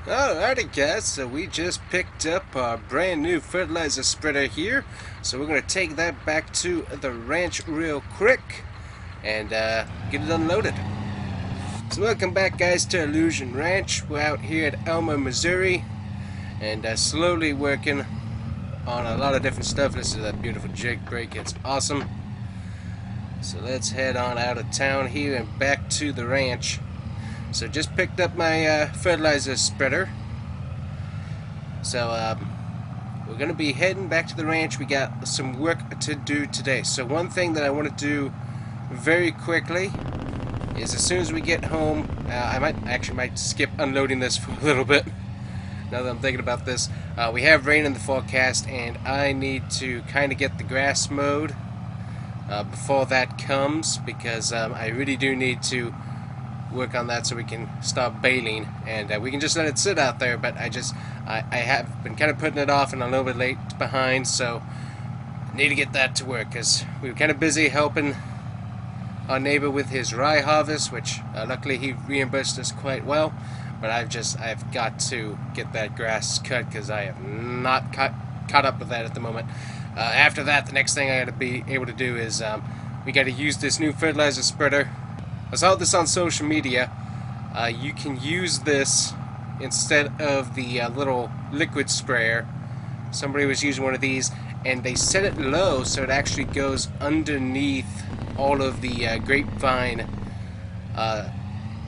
Alrighty guys, so we just picked up our brand new fertilizer spreader here. So we're going to take that back to the ranch real quick and get it unloaded. So welcome back guys to Illusion Ranch. We're out here at Alma, Missouri and slowly working on a lot of different stuff. This is a beautiful jig brake, it's awesome. So let's head on out of town here and back to the ranch. So just picked up my fertilizer spreader. So we're going to be heading back to the ranch. We got some work to do today. So one thing that I want to do very quickly is as soon as we get home, I might skip unloading this for a little bit. Now that I'm thinking about this, we have rain in the forecast, and I need to kind of get the grass mowed before that comes, because I really do need to work on that so we can stop baling, and we can just let it sit out there. But I have been kind of putting it off and a little bit late behind, so I need to get that to work because we were kind of busy helping our neighbor with his rye harvest, which luckily he reimbursed us quite well. But I've got to get that grass cut because I have not caught up with that at the moment. After that, the next thing I got to be able to do is we got to use this new fertilizer spreader. I saw this on social media. You can use this instead of the little liquid sprayer. Somebody was using one of these, and they set it low so it actually goes underneath all of the grapevine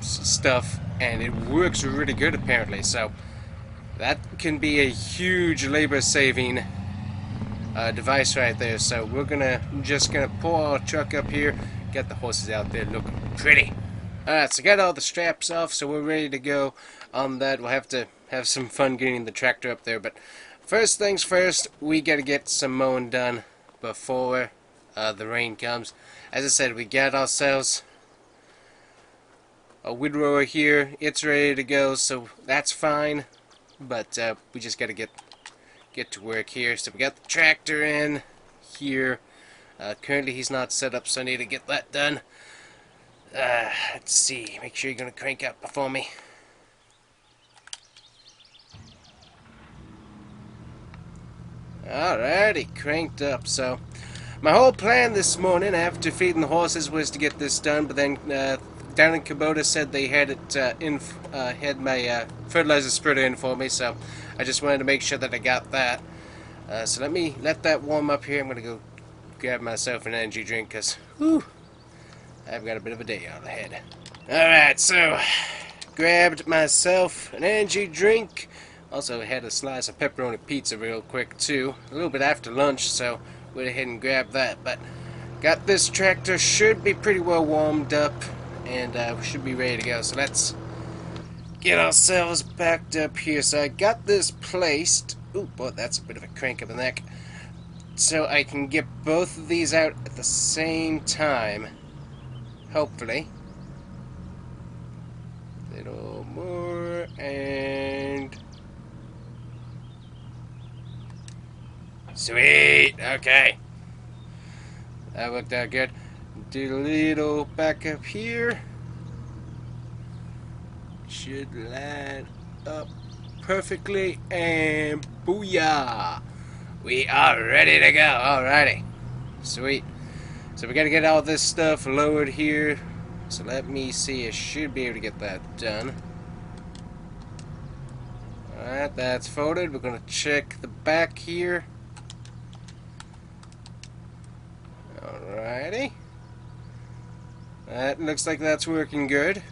stuff, and it works really good apparently. So that can be a huge labor-saving device right there. So we're just gonna pull our truck up here. Get the horses out there looking pretty. Alright, so got all the straps off, so we're ready to go on that. We'll have to have some fun getting the tractor up there, but first things first, we gotta get some mowing done before the rain comes. As I said, we got ourselves a windrower here. It's ready to go, so that's fine, but we just gotta get to work here. So we got the tractor in here. Currently he's not set up, so I need to get that done. Let's see, make sure you're going to crank up before me. Alrighty, cranked up. So my whole plan this morning after feeding the horses was to get this done, but then down in Kubota said they had it had my fertilizer spreader in for me, so I just wanted to make sure that I got that. So let me let that warm up here. I'm going to go grab myself an energy drink because I've got a bit of a day out ahead. Alright, so grabbed myself an energy drink. Also had a slice of pepperoni pizza real quick too. A little bit after lunch, so went ahead and grabbed that. But got this tractor, should be pretty well warmed up, and we should be ready to go. So let's get ourselves backed up here. So I got this placed. Ooh, boy, that's a bit of a crank of the neck. So I can get both of these out at the same time, hopefully. A little more, and sweet. Okay, that worked out good. Do a little back up here. Should line up perfectly, and booyah! We are ready to go. Alrighty. Sweet. So we gotta get all this stuff lowered here. So let me see. I should be able to get that done. Alright, that's folded. We're gonna check the back here. Alrighty. That looks like that's working good.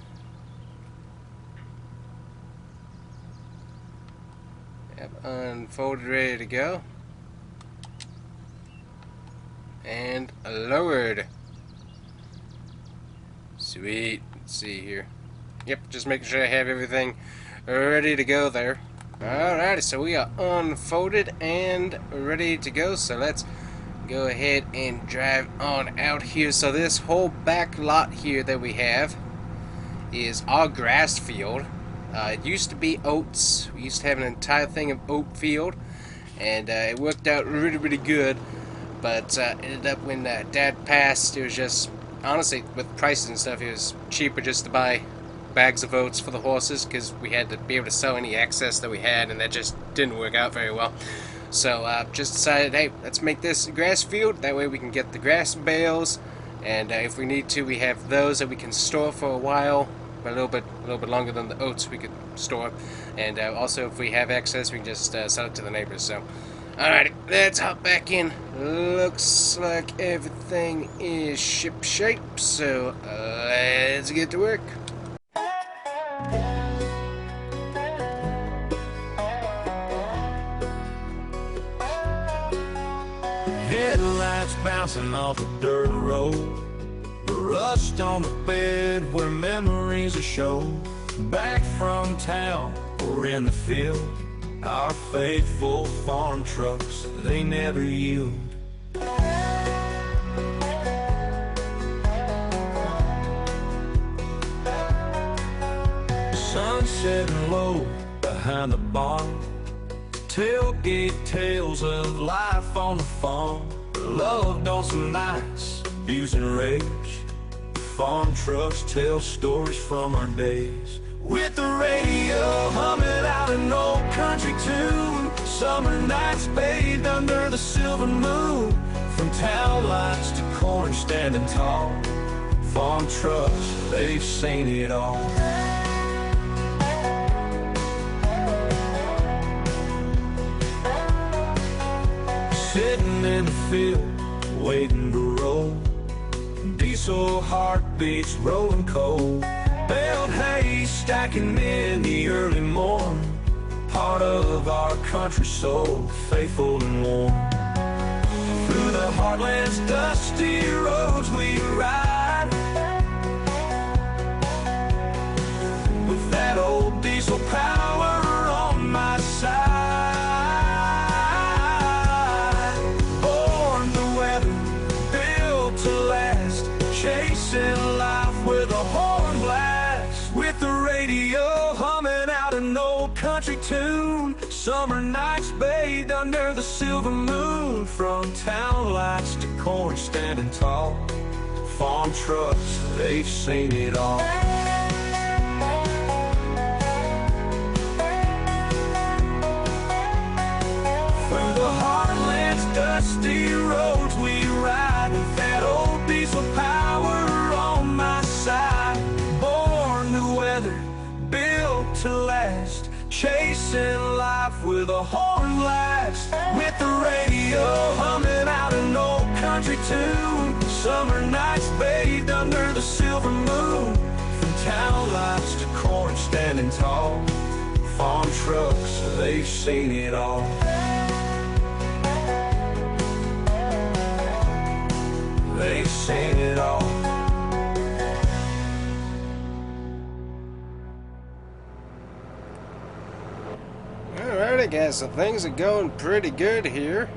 Yep, unfolded, ready to go. And lowered. Sweet. Let's see here. Yep, just making sure I have everything ready to go there. Alrighty, so we are unfolded and ready to go. So let's go ahead and drive on out here. So this whole back lot here that we have is our grass field. It used to be oats. We used to have an entire thing of oat field, and it worked out really good. But ended up when Dad passed, it was just, honestly, with prices and stuff, it was cheaper just to buy bags of oats for the horses because we had to be able to sell any excess that we had, and that just didn't work out very well. So just decided, hey, let's make this a grass field. That way we can get the grass bales, and if we need to, we have those that we can store for a while, a little bit longer than the oats we could store. And also, if we have excess, we can just sell it to the neighbors. So, alrighty, let's hop back in. Looks like everything is ship shape. So let's get to work. Headlights bouncing off a dirt road, rust on the bed where memories are shown. Back from town or in the field, our faithful farm trucks, they never yield. Sun setting low behind the barn, tailgate tales of life on the farm. Loved on some nights, abuse and rage. Farm trucks tell stories from our days. With the radio humming out an old country tune, summer nights bathed under the silver moon. From town lights to corn standing tall, farm trucks, they've seen it all. Sitting in the field, waiting to roll, diesel heartbeats rolling cold. Baled hay stacking in the early morn, part of our country soul, faithful and warm. Through the heartland's dusty roads we ride, with that old diesel power on my side. Chasing life with a horn blast, with the radio humming out an old country tune. Summer nights bathed under the silver moon. From town lights to corn standing tall, farm trucks, they've seen it all. Through the heartland's dusty roads we ride, with that old diesel power on my side. Born to weather, built to last, chasing life with a horn blast. With the radio humming out an old country tune, summer nights bathed under the silver moon. From town lights to corn standing tall, farm trucks, they've seen it all. They've seen it all. Alrighty guys, so things are going pretty good here,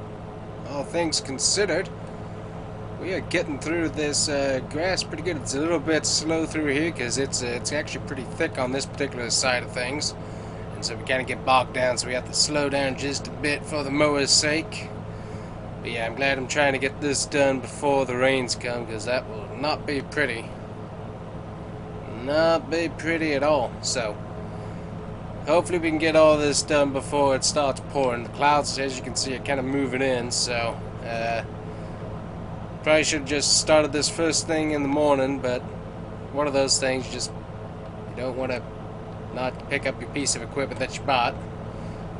all things considered. We are getting through this grass pretty good. It's a little bit slow through here because it's actually pretty thick on this particular side of things, and so we kind of get bogged down, so we have to slow down just a bit for the mower's sake. But yeah, I'm glad I'm trying to get this done before the rains come, because that will not be pretty. Not be pretty at all. So hopefully we can get all this done before it starts pouring. The clouds, as you can see, are kind of moving in, so probably should have just started this first thing in the morning, but one of those things, you don't want to not pick up your piece of equipment that you bought.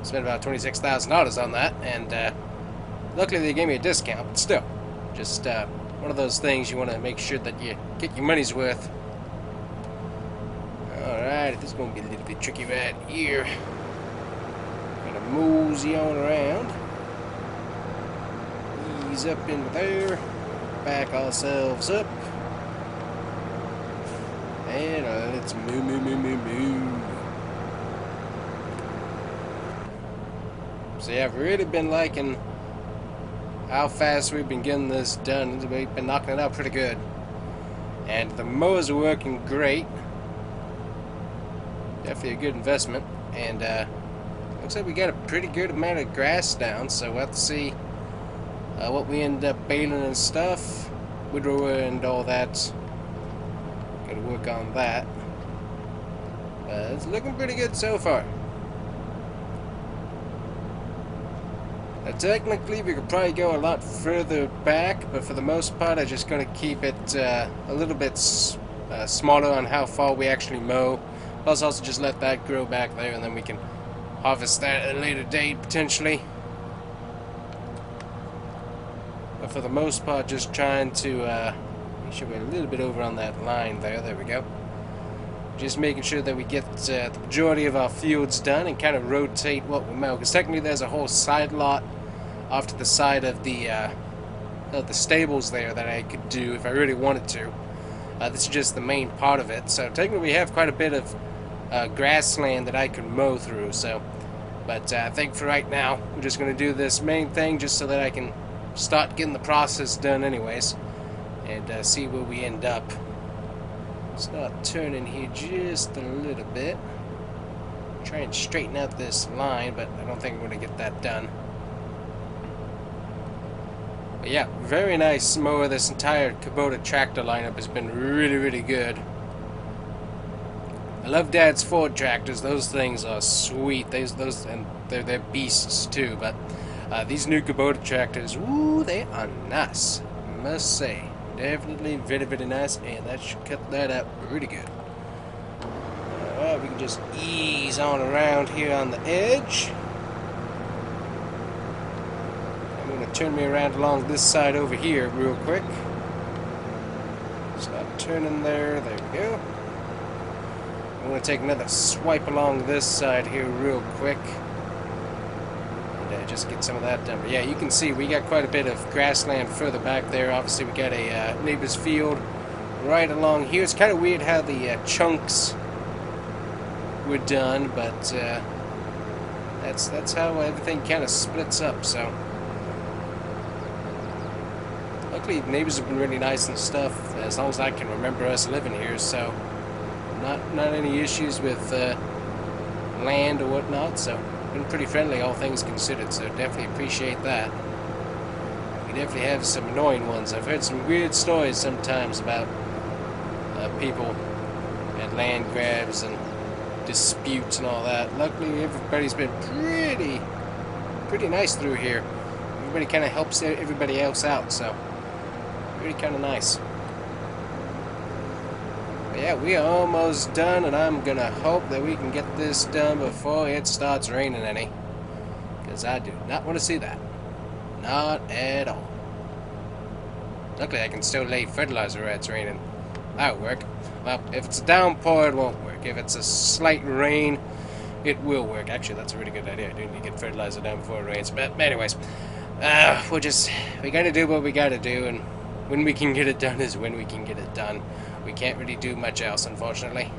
Spent about $26,000 on that, and luckily they gave me a discount, but still, just one of those things you want to make sure that you get your money's worth. Alright, this is going to be a little bit tricky right here. Gonna mosey on around. Ease up into there. Back ourselves up. And let's move. So yeah, I've really been liking how fast we've been getting this done. We've been knocking it out pretty good. And the mowers are working great. Definitely a good investment. And looks like we got a pretty good amount of grass down, so we'll have to see what we end up baling and stuff. Widower and all that. Gotta work on that. It's looking pretty good so far. Technically, we could probably go a lot further back, but for the most part, I'm just going to keep it a little bit smaller on how far we actually mow. Plus, also just let that grow back there, and then we can harvest that at a later date, potentially. But for the most part, just trying to make sure we're a little bit over on that line there. There we go. Just making sure that we get the majority of our fields done and kind of rotate what we mow. Because technically there's a whole side lot off to the side of the stables there that I could do if I really wanted to. This is just the main part of it. So technically we have quite a bit of grassland that I could mow through. So, but I think for right now we're just going to do this main thing just so that I can start getting the process done anyways. And see where we end up. Start turning here just a little bit. Try and straighten out this line, but I don't think we're going to get that done. But yeah, very nice mower. This entire Kubota tractor lineup has been really, really good. I love Dad's Ford tractors. Those things are sweet. Those and they're beasts too. But these new Kubota tractors, woo, they are nice, I must say. Definitely very, very nice, and that should cut that out pretty good. Alright, we can just ease on around here on the edge. I'm going to turn me around along this side over here real quick. Stop turning there. There we go. I'm going to take another swipe along this side here real quick. Just get some of that done. But yeah, you can see we got quite a bit of grassland further back there. Obviously, we got a neighbor's field right along here. It's kind of weird how the chunks were done, but that's how everything kind of splits up. So, luckily, the neighbors have been really nice and stuff. As long as I can remember us living here, so not any issues with land or whatnot. So. Been pretty friendly, all things considered, so definitely appreciate that. We definitely have some annoying ones. I've heard some weird stories sometimes about people and land grabs and disputes and all that. Luckily, everybody's been pretty nice through here. Everybody kind of helps everybody else out, so really kind of nice. Yeah, we are almost done, and I'm gonna hope that we can get this done before it starts raining any. Because I do not want to see that. Not at all. Luckily, I can still lay fertilizer where it's raining. That'll work. Well, if it's a downpour, it won't work. If it's a slight rain, it will work. Actually, that's a really good idea. I do need to get fertilizer down before it rains. But anyways, we gotta do what we gotta do, and when we can get it done is when we can get it done. We can't really do much else, unfortunately.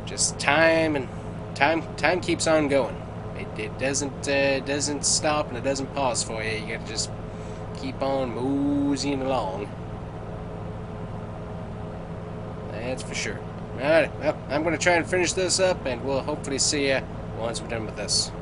Just time, and time keeps on going. It doesn't stop, and it doesn't pause for you. You gotta just keep on moseying along. That's for sure. Alright, well, I'm gonna try and finish this up, and we'll hopefully see ya once we're done with this.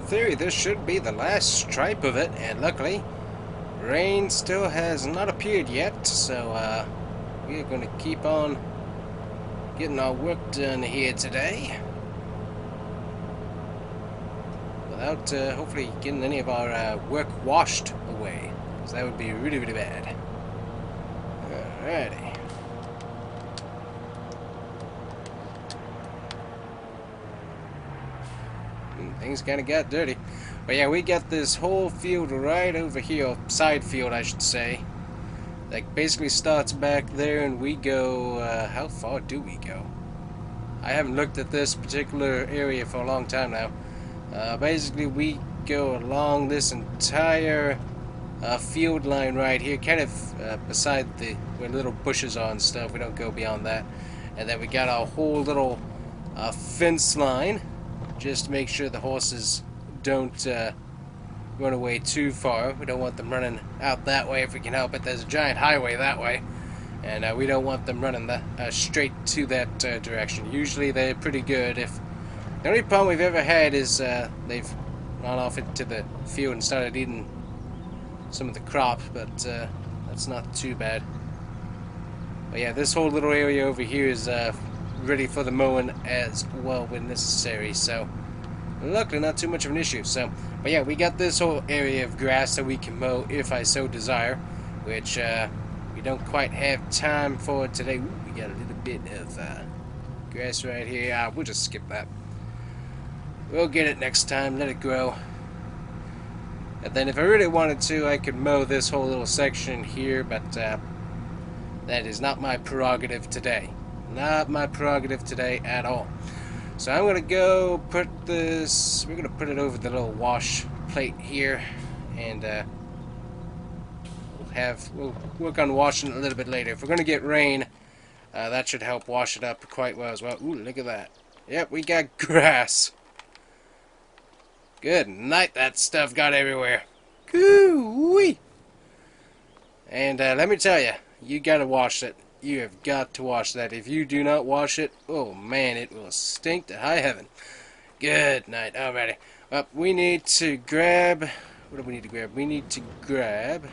theory, this should be the last stripe of it, and luckily, rain still has not appeared yet, so we're going to keep on getting our work done here today without hopefully getting any of our work washed away, because that would be really, really bad. Alrighty. Things kind of got dirty. But yeah, we got this whole field right over here, or side field I should say, that basically starts back there, and we go, how far do we go? I haven't looked at this particular area for a long time now. Basically we go along this entire field line right here, kind of beside where little bushes are and stuff. We don't go beyond that. And then we got our whole little fence line, just to make sure the horses don't run away too far. We don't want them running out that way if we can help it. There's a giant highway that way, and we don't want them running straight to that direction. Usually they're pretty good. If the only problem we've ever had is they've gone off into the field and started eating some of the crop, but that's not too bad. But yeah, this whole little area over here is ready for the mowing as well when necessary, so luckily not too much of an issue. So, but yeah, we got this whole area of grass that we can mow if I so desire, which we don't quite have time for today. Ooh, we got a little bit of grass right here. We'll just skip that. We'll get it next time, let it grow. And then if I really wanted to, I could mow this whole little section here, but that is not my prerogative today. Not my prerogative today at all. So I'm going to go put this, we're going to put it over the little wash plate here, and we'll work on washing it a little bit later. If we're going to get rain, that should help wash it up quite well as well. Ooh, look at that. Yep, we got grass. Good night, that stuff got everywhere. Coo-wee! And let me tell you, you got to wash it. You have got to wash that. If you do not wash it, oh man, it will stink to high heaven. Good night. Alrighty. Well, we need to grab... What do we need to grab? We need to grab...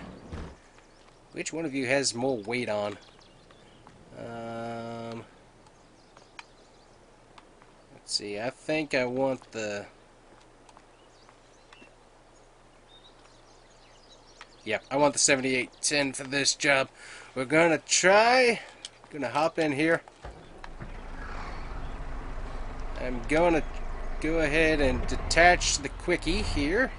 Which one of you has more weight on? Let's see. I think I want the... Yep, I want the 7810 for this job. We're gonna hop in here. I'm gonna go ahead and detach the quickie here.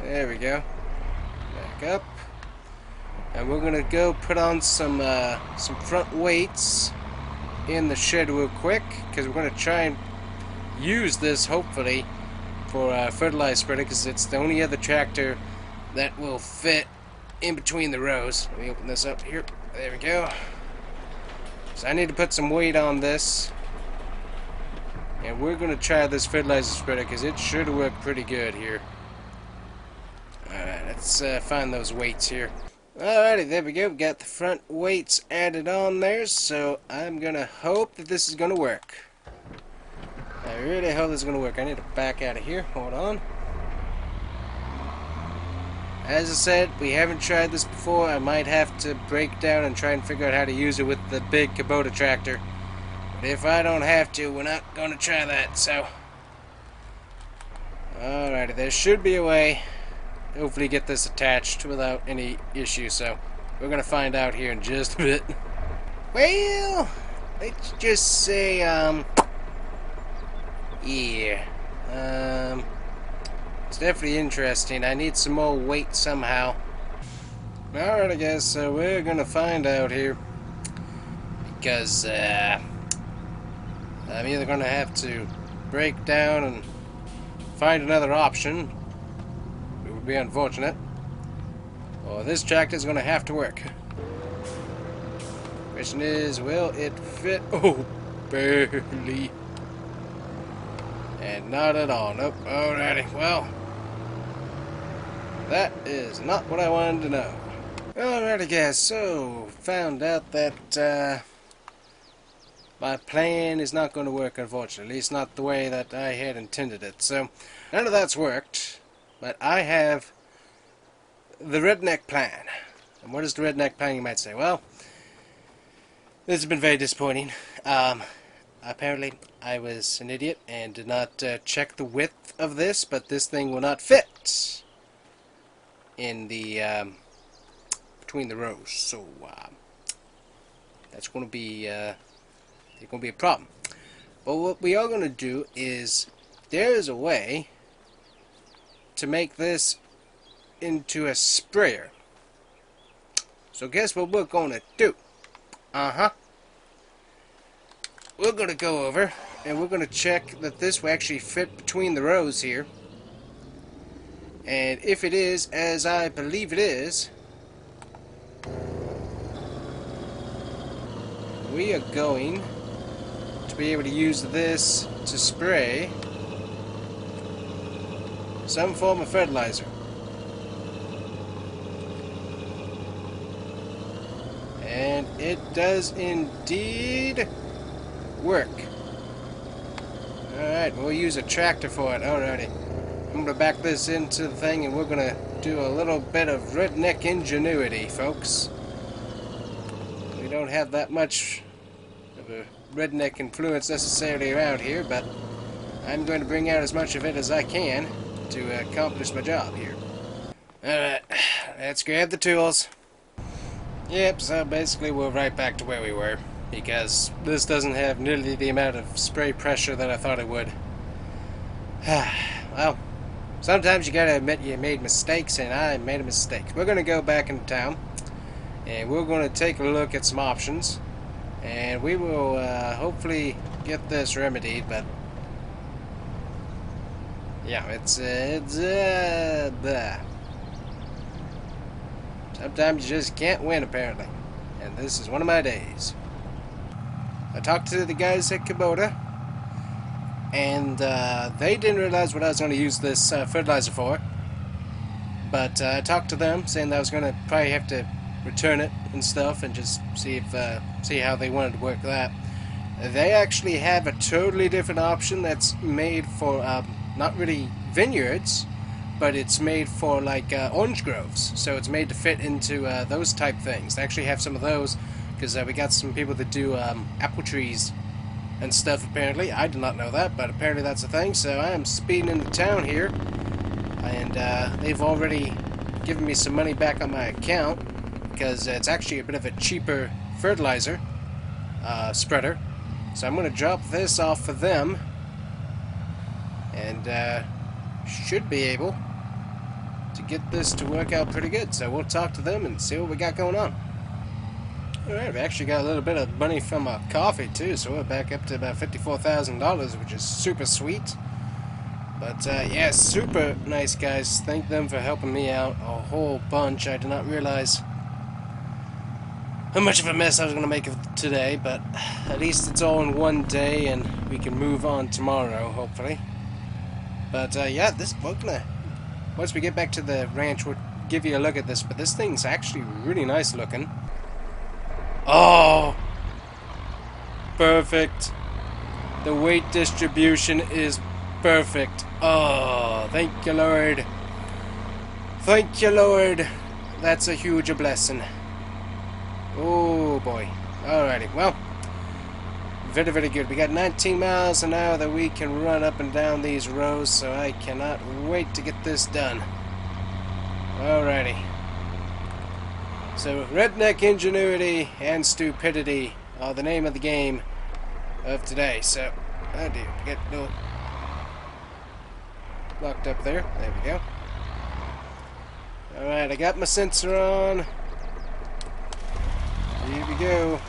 There we go. Back up. And we're gonna go put on some front weights in the shed real quick, because we're gonna try and use this hopefully for a fertilizer spreader, because it's the only other tractor that will fit in between the rows. Let me open this up here. There we go. So I need to put some weight on this, and we're going to try this fertilizer spreader because it should work pretty good here. Alright, let's find those weights here. Alrighty, there we go. Got the front weights added on there, so I'm going to hope that this is going to work. I really hope this is going to work. I need to back out of here. Hold on. As I said, we haven't tried this before. I might have to break down and try and figure out how to use it with the big Kubota tractor. But if I don't have to, we're not going to try that, so... Alrighty, there should be a way to hopefully get this attached without any issue, so... We're going to find out here in just a bit. Well, let's just say, yeah. It's definitely interesting. I need some more weight somehow. Alright, I guess so. We're gonna find out here. Because, I'm either gonna have to break down and find another option. It would be unfortunate. Or this tractor's gonna have to work. Question is, will it fit? Oh, barely. And not at all. Nope. Alrighty. Well, that is not what I wanted to know. Alrighty, guys. So, found out that my plan is not going to work, unfortunately. It's not the way that I had intended it. So, none of that's worked. But I have the redneck plan. And what is the redneck plan, you might say? Well, this has been very disappointing. Apparently, I was an idiot and did not check the width of this, but this thing will not fit in the between the rows. So that's going to be a problem. But what we are going to do is there is a way to make this into a sprayer. So guess what we're going to do? We're going to go over and we're going to check that this will actually fit between the rows here. And if it is, as I believe it is, we are going to be able to use this to spray some form of fertilizer. And it does indeed work. Alright, we'll use a tractor for it. Alrighty. I'm going to back this into the thing and we're going to do a little bit of redneck ingenuity, folks. We don't have that much of a redneck influence necessarily around here, but I'm going to bring out as much of it as I can to accomplish my job here. Alright, let's grab the tools. Yep, so basically we're right back to where we were, because this doesn't have nearly the amount of spray pressure that I thought it would. Well, sometimes you gotta admit you made mistakes, and I made a mistake. We're gonna go back into town, and we're gonna take a look at some options, and we will hopefully get this remedied, but yeah, it's blah. Sometimes you just can't win, apparently. And this is one of my days. I talked to the guys at Kubota, and they didn't realize what I was going to use this fertilizer for. But I talked to them, saying that I was going to probably have to return it and stuff, and just see how they wanted to work that. They actually have a totally different option that's made for not really vineyards, but it's made for like orange groves, so it's made to fit into those type things. They actually have some of those, because we got some people that do apple trees and stuff, apparently. I did not know that, but apparently that's a thing. So I am speeding into town here, and they've already given me some money back on my account, because it's actually a bit of a cheaper fertilizer spreader. So I'm going to drop this off for them, and should be able to get this to work out pretty good. So we'll talk to them and see what we got going on. Alright, we actually got a little bit of money from our coffee too, so we're back up to about $54,000, which is super sweet. But yeah, super nice guys. Thank them for helping me out a whole bunch. I did not realize how much of a mess I was going to make of today, but at least it's all in one day and we can move on tomorrow, hopefully. But yeah, once we get back to the ranch, we'll give you a look at this. But this thing's actually really nice looking. Oh, perfect. The weight distribution is perfect. Oh, thank you, Lord. Thank you, Lord. That's a huge blessing. Oh boy. Alrighty, well, very, very good. We got 19 miles an hour that we can run up and down these rows, so I cannot wait to get this done. Alrighty. So, redneck ingenuity and stupidity are the name of the game of today. So, oh dear, get a little locked up there. There we go. Alright, I got my sensor on. Here we go.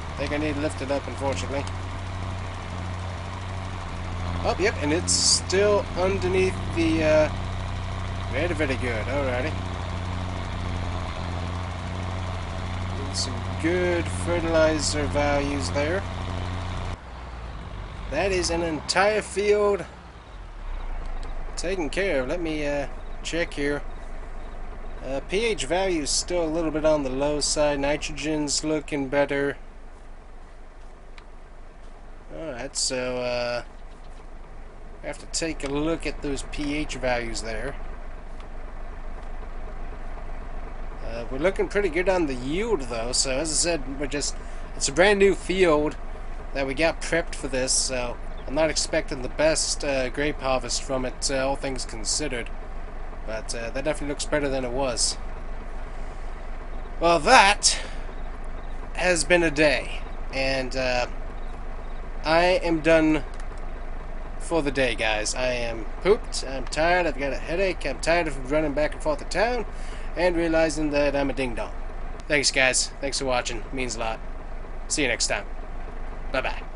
I think I need to lift it up, unfortunately. Oh, yep, and it's still underneath the, very, very good. Alrighty. Some good fertilizer values there. That is an entire field taken care of. Let me check here. pH value is still a little bit on the low side. Nitrogen's looking better. Alright, so I have to take a look at those pH values there. We're looking pretty good on the yield though, so as I said, it's a brand new field that we got prepped for this, so I'm not expecting the best grape harvest from it, all things considered. But that definitely looks better than it was. Well, that has been a day, and I am done for the day, guys. I am pooped, I'm tired, I've got a headache, I'm tired of running back and forth to town, and realizing that I'm a ding-dong. Thanks, guys. Thanks for watching. It means a lot. See you next time. Bye-bye.